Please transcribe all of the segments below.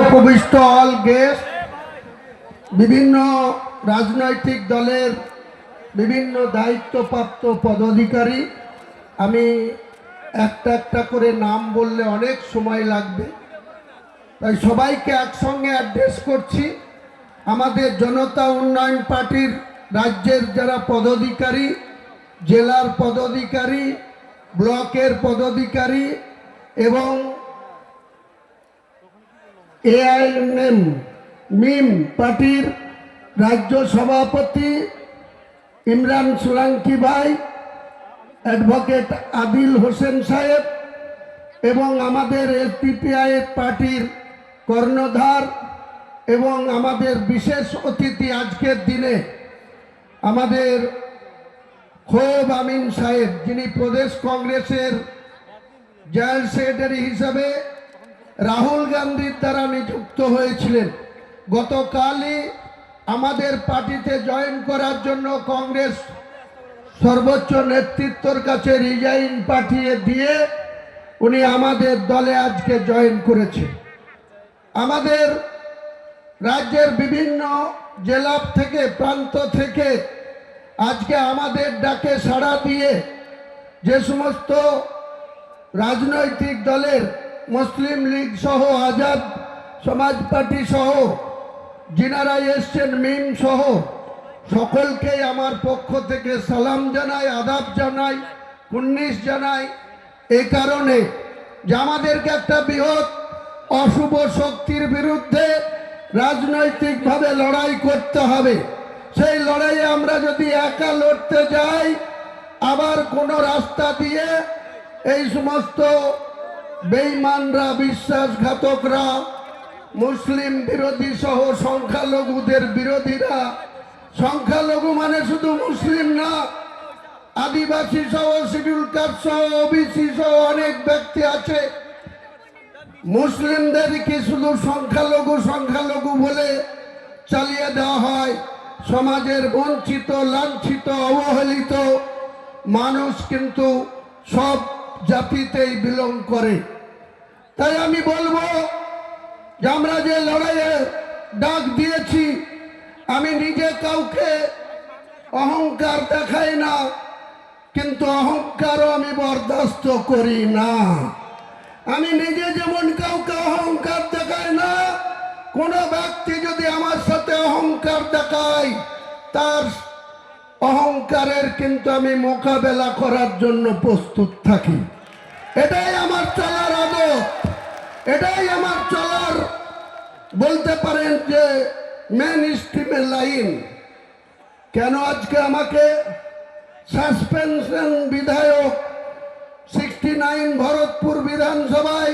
উপবিষ্ট all guest, বিভিন্ন রাজনৈতিক দলের বিভিন্ন দায়িত্বপ্রাপ্ত পদাধিকারী, আমি একটা একটা করে নাম বললে অনেক সময় লাগবে, তাই সবাইকে একসঙ্গে অ্যাড্রেস করছি। আমাদের জনতা উন্নয়ন পার্টির রাজ্যের যারা পদাধিকারী, জেলার পদাধিকারী, ব্লকের পদাধিকারী এবং এআইএমএম মিম পার্টির রাজ্য সভাপতি ইমরান সোলাঙ্কি ভাই, অ্যাডভোকেট আদিল হোসেন সাহেব এবং আমাদের এসডিপিআই পার্টির কর্ণধার এবং আমাদের বিশেষ অতিথি আজকের দিনে আমাদের খোয়েব আমিন সাহেব, যিনি প্রদেশ কংগ্রেসের জয়েন্ট সেক্রেটারি হিসাবে রাহুল গান্ধীর দ্বারা নিযুক্ত হয়েছিলেন। গতকালই আমাদের পার্টিতে জয়েন করার জন্য কংগ্রেস সর্বোচ্চ নেতৃত্বর কাছে রিজাইন পাঠিয়ে দিয়ে উনি আমাদের দলে আজকে জয়েন করেছে। আমাদের রাজ্যের বিভিন্ন জেলা থেকে, প্রান্ত থেকে আজকে আমাদের ডাকে সাড়া দিয়ে যে সমস্ত রাজনৈতিক দলের মুসলিম লীগ সহ, আজাদ সমাজ পার্টি সহ যিনারা এসছেন, মিম সহ সকলকেই আমার পক্ষ থেকে সালাম জানাই, আদাব জানাই, কুন্নিস জানাই। এই কারণে যে আমাদেরকে একটা বৃহৎ অশুভ শক্তির বিরুদ্ধে রাজনৈতিকভাবে লড়াই করতে হবে। সেই লড়াইয়ে আমরা যদি একা লড়তে যাই, আবার কোনো রাস্তা দিয়ে এই সমস্ত বেঈমানরা, বিশ্বাসঘাতকরা, মুসলিম বিরোধী সহ সংখ্যালঘুদের বিরোধীরা, সংখ্যালঘু মানে শুধু মুসলিম না, আদিবাসী সহ, শিডিউল কাস্ট সহ, ওবিসি সহ অনেক ব্যক্তি আছে। মুসলিমদেরকে শুধু সংখ্যালঘু সংখ্যালঘু বলে চালিয়ে দেওয়া হয়। সমাজের বঞ্চিত, লাঞ্ছিত, অবহেলিত মানুষ কিন্তু সব জাতিতেই বিলং করে। তাই আমি বলবো যে আমরা যে লড়াইয়ে ডাক দিয়েছি, আমি নিজে কাউকে অহংকার দেখাই না, কিন্তু অহংকারও আমি বরদাস্ত করি না। আমি নিজে যেমন কাউকে অহংকার দেখাই না, কোনো ব্যক্তি যদি আমার সাথে অহংকার দেখায়, তার অহংকারের কিন্তু আমি মোকাবেলা করার জন্য প্রস্তুত থাকি। এটাই আমার চলার আদত, এটাই আমার চলার বলতে পারেন যে মেন স্ট্রিমের লাইন। কেন আজকে আমাকে সাসপেনশন বিধায়ক 69 ভরতপুর বিধানসভায়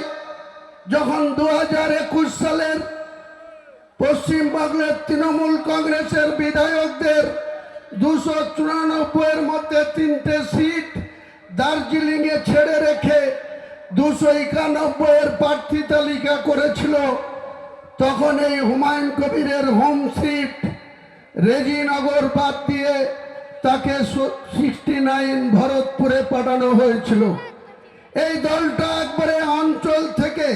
যখন 2021 সালের পশ্চিমবঙ্গের তৃণমূল কংগ্রেসের বিধায়কদের 294-এর মধ্যে 3টে সিট দার্জিলিংয়ে ছেড়ে রেখে 291-এর প্রার্থী তালিকা করেছিল, তখন এই হুমায়ুন কবিরের হোম সিট রেজিনগর বাদ দিয়ে তাকে 69 ভরতপুরে পাঠানো হয়েছিল। এই দলটা একবারে অঞ্চল থেকে,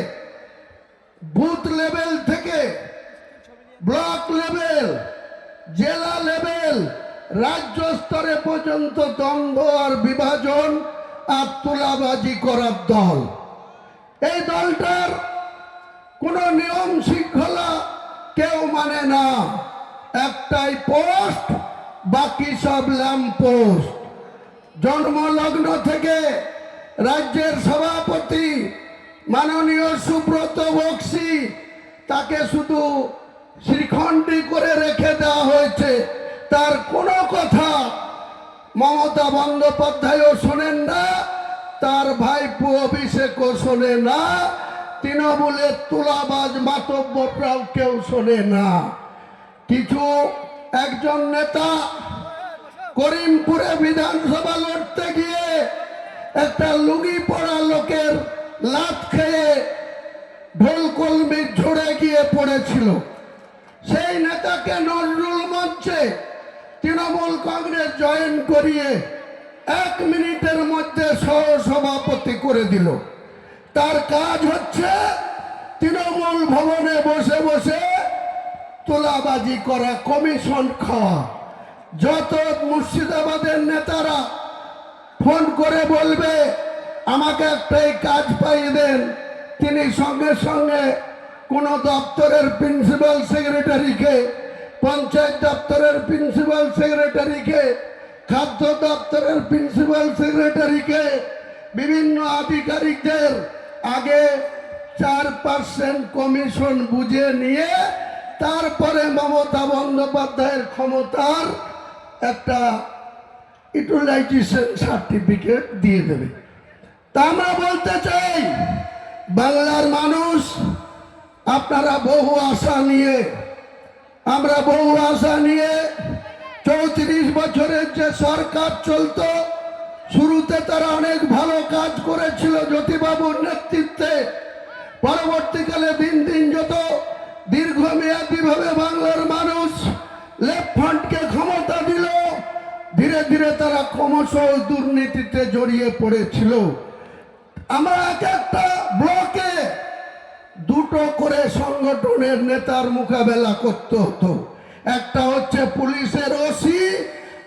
বুথ লেভেল থেকে, ব্লক লেভেল, জেলা লেভেল, রাজ্য স্তরে পর্যন্ত দ্বন্দ্ব আর বিভাজন আর তোলাবাজি করার দল। এই দলটার কোনো নিয়ম শৃঙ্খলা কেউ মানে না, একটাই পোস্ট, বাকি সব ল্যাম্প পোস্ট। জন্মলগ্ন থেকে রাজ্যের সভাপতি মাননীয় সুব্রত বক্সি, তাকে শুধু শ্রীখণ্ডী করে রেখে দেওয়া হয়েছে। তার কোনো কথা মমতা বন্দ্যোপাধ্যায়ও শোনেন না, তার ভাইপো অভিষেকও শোনে না, তৃণমূলের তুলাবাজ মাতব্বররাও কেউ শোনে না। কিছু একজন নেতা করিমপুরে বিধানসভা লড়তে গিয়ে একটা লুঙ্গি পড়া লোকের লাত খেয়ে ঢোলকলমি ঝরে গিয়ে পড়েছিল। সেই নেতাকে নজরুল মঞ্চে তৃণমূল কংগ্রেস জয়েন করিয়ে 1 মিনিটের মধ্যে সহ সভাপতি করে দিল। তার কাজ হচ্ছে তৃণমূল ভবনে বসে বসে তোলাবাজি করা, কমিশন খাওয়া। যত মুর্শিদাবাদের নেতারা ফোন করে বলবে আমাকে একটাই কাজ পাইয়ে দেন, তিনি সঙ্গে সঙ্গে কোনো দপ্তরের প্রিন্সিপাল সেক্রেটারিকে, পঞ্চায়েত দপ্তরের প্রিন্সিপাল সেক্রেটারিকে, খাদ্য দপ্তরের প্রিন্সিপাল সেক্রেটারিকে, বিভিন্ন আধিকারিকদের আগে 4% কমিশন বুঝে নিয়ে তারপরে মমতা বন্দ্যোপাধ্যায়ের ক্ষমতার একটা ইউটিলাইজেশন সার্টিফিকেট দিয়ে দেবে। তা আমরা বলতে চাই, বাংলার মানুষ আপনারা বহু আশা নিয়ে, আমরা বহু আশা নিয়ে 34 বছরের যে সরকার চলতো, শুরুতে তারা অনেক ভালো কাজ করেছিল জ্যোতিবাবুর নেতৃত্বে। পরবর্তীকালে দিন দিন যত দীর্ঘমেয়াদী ভাবে বাংলার মানুষ লেফট ফ্রন্টকে ক্ষমতা দিল, ধীরে ধীরে তারা ক্রমশ দুর্নীতিতে জড়িয়ে পড়েছিল। আমরা এক একটা ব্লকে দুটো করে সংগঠনের নেতার মোকাবেলা করতে হতো। একটা হচ্ছে পুলিশের ওসি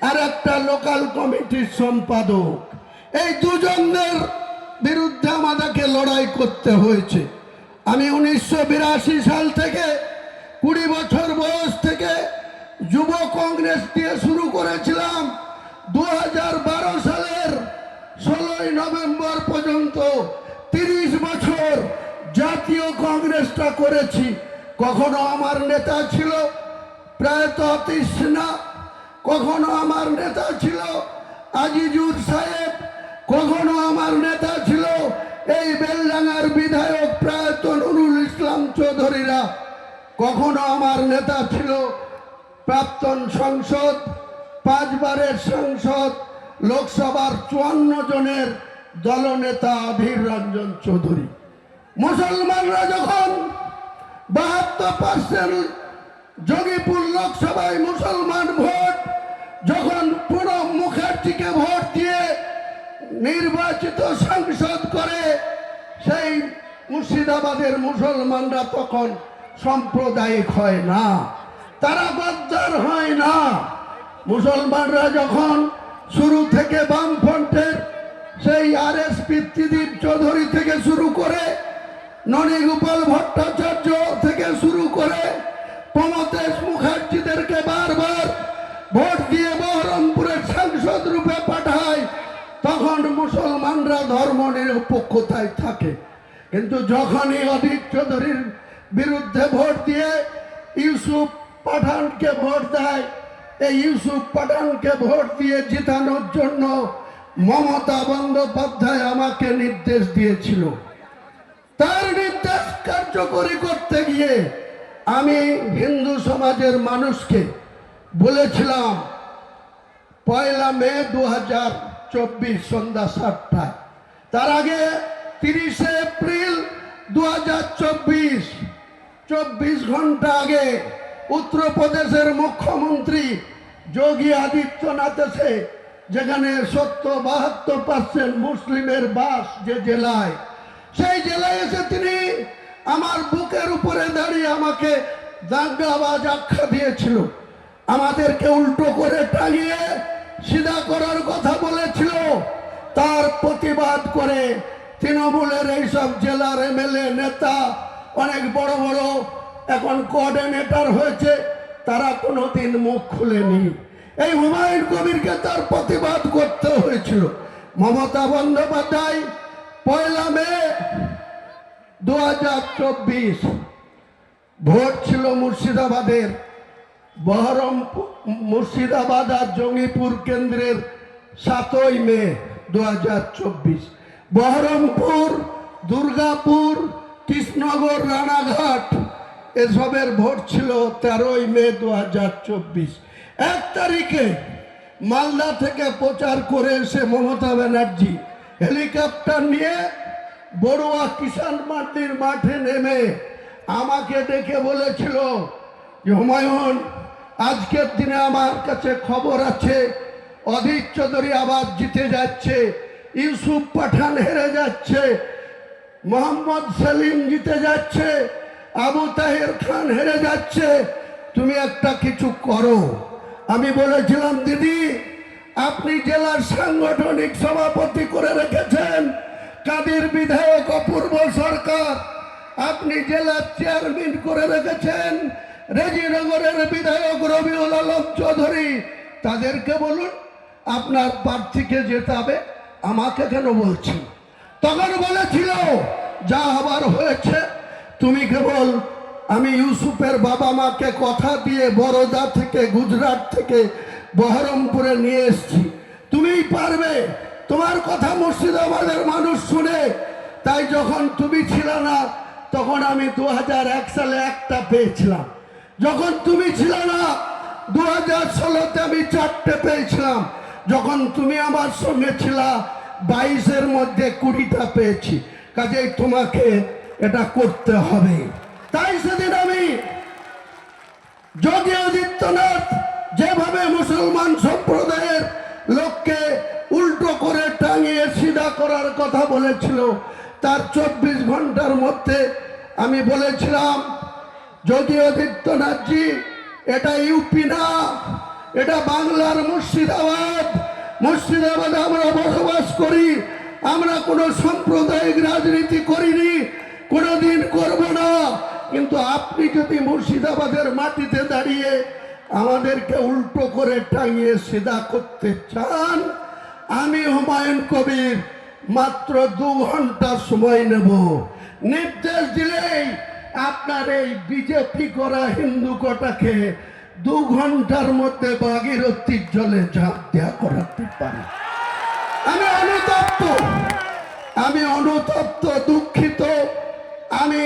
আর একটা লোকাল কমিটির সম্পাদক। এই দুজনের বিরুদ্ধে আমাদেরকে লড়াই করতে হয়েছে। আমি 1982 সাল থেকে 20 বছর বয়স থেকে যুব কংগ্রেস দিয়ে শুরু করেছিলাম। 2012 সালের 16 নভেম্বর পর্যন্ত 30 বছর জাতীয় কংগ্রেসটা করেছি। কখনো আমার নেতা ছিল প্রয়াত তৃষ্ণা, কখনো আমার নেতা ছিল আজিজুর সাহেব, কখনো আমার নেতা ছিল এই বেলডাঙ্গার বিধায়ক প্রয়াত নুরুল ইসলাম চৌধুরীরা, কখনো আমার নেতা ছিল প্রাক্তন সংসদ, 5 বারের সংসদ, লোকসভার 54 জনের দলনেতা অধীর রঞ্জন চৌধুরী। মুসলমানরা যখন 72% যোগীপুর লোকসভায় মুসলমান ভোট, যখন প্রণব মুখার্জিকে ভোট দিয়ে নির্বাচিত সংসদ করে, সেই মুর্শিদাবাদের মুসলমানরা তখন সাম্প্রদায়িক হয় না, তারা গদ্দার হয় না। মুসলমানরা যখন শুরু থেকে বামফ্রন্টের সেই RSP ত্রিদীপ চৌধুরী থেকে শুরু করে, ননীগোপাল ভট্টাচার্য থেকে শুরু করে প্রমথেশ মুখার্জিদেরকে বারবার ভোট দিয়ে বহরমপুরের সাংসদ রূপে পাঠায়, তখন মুসলমানরা ধর্ম নিরপেক্ষতায় থাকে। কিন্তু যখনই অধীর চৌধুরীর বিরুদ্ধে ভোট দিয়ে ইউসুফ পাঠানকে ভোট দেয়, এই ইউসুফ পাঠানকে ভোট দিয়ে জিতানোর জন্য মমতা বন্দ্যোপাধ্যায় আমাকে নির্দেশ দিয়েছিল। তার নির্দেশ কার্যকরী করতে গিয়ে আমি হিন্দু সমাজের মানুষকে বলেছিলাম 1 মে 2024 সন্ধ্যা 7টায়, তার আগে 30 এপ্রিল 2024, 24 ঘন্টা আগে উত্তরপ্রদেশের মুখ্যমন্ত্রী যোগী আদিত্যনাথ এসে, যেখানে 72% মুসলিমের বাস যে জেলায়, সেই জেলায় এসে তিনি আমার বুকের উপরে দাঁড়িয়ে আমাকে দাঙ্গাবাজ আখ্যা দিয়েছিল, আমাদেরকে উল্টো করে টাঙিয়ে সিধা করার কথা বলেছিল। তার প্রতিবাদ করে তৃণমূলের এইসব জেলার MLA নেতা, অনেক বড় বড় এখন কোঅর্ডিনেটর হয়েছে, তারা কোনোদিন মুখ খুলেনি। এই হুমায়ুন কবিরকে তার প্রতিবাদ করতে হয়েছিল। মমতা বন্দ্যোপাধ্যায় 1 মে 2024 ভোট ছিল মুর্শিদাবাদের, বহরমপুর, মুর্শিদাবাদ আর জঙ্গিপুর কেন্দ্রের 7 মে 2024, বহরমপুর, দুর্গাপুর, কৃষ্ণনগর, রানাঘাট এসবের ভোট ছিল 13 মে 2024। 1 তারিখে মালদা থেকে প্রচার করে এসে মমতা ব্যানার্জি হেলিকপ্টার নিয়ে বড়ুয়া কিষাণ মান্ডির মাঠে নেমে আমাকে ডেকে বলেছিল যে হুমায়ুন, আজকের দিনে আমার কাছে খবর আছে অধীর চৌধুরী আবার জিতে যাচ্ছে, ইউসুফ পাঠান হেরে যাচ্ছে, মোহাম্মদ সেলিম জিতে যাচ্ছে, আবু তাহের খান হেরে যাচ্ছে, তুমি একটা কিছু করো। আমি বলেছিলাম, দিদি আপনি জেলার সাংগঠনিক সভাপতি করে রেখেছেন কাদের বিধায়ক অপূর্ব সরকার, আপনি জেলার চেয়ারম্যান করে রেখেছেন রেজিনগরের বিধায়ক রবিউল আলম চৌধুরী, তাদেরকে বলুন আপনার প্রার্থীকে জেতাবে, আমাকে কেন বলছেন? তখন বলেছিল যা হবার হয়েছে, তুমি কেবল, আমি ইউসুফের বাবা মাকে কথা দিয়ে বরোদা থেকে গুজরাট থেকে বহরমপুরে নিয়ে এসেছি, তুমিই পারবে, তোমার কথা মুর্শিদাবাদের মানুষ শুনে। তাই যখন তুমি ছিল না তখন আমি 2001 সালে একটা পেয়েছিলাম, যখন তুমি ছিল না 2016-তে আমি 4টে পেয়েছিলাম, যখন তুমি আমার সঙ্গে ছিলা 22-এর মধ্যে 20টা পেয়েছি। কাজেই তোমাকে এটা করতে হবে। তাই সেদিন আমি যোগী আদিত্যনাথ যেভাবে মুসলমান সম্প্রদায়ের লোককে উল্টো করে টাঙিয়ে সিধা করার কথা বলেছিল, তার 24 ঘন্টার মধ্যে আমি বলেছিলাম, যোগী আদিত্যনাথজি এটা ইউপি না, এটা বাংলার মুর্শিদাবাদ। মুর্শিদাবাদে আমরা বসবাস করি, আমরা কোনো সাম্প্রদায়িক রাজনীতি করিনি, কোনোদিন করব না। কিন্তু আপনি যদি মুর্শিদাবাদের মাটিতে দাঁড়িয়ে আমাদেরকে উল্টো করে টাঙিয়ে সিধা করতে চান, আমি হুমায়ুন কবির মাত্র 2 ঘন্টা সময় নেব, নির্দেশ দিলেই আপনার এই বিজেপি করা হিন্দু কটাকে 2 ঘন্টার মধ্যে ভাগীরথীর জলে ঝাঁপ দেওয়া করাতে পারি। আমি অনুতপ্ত, দুঃখিত। আমি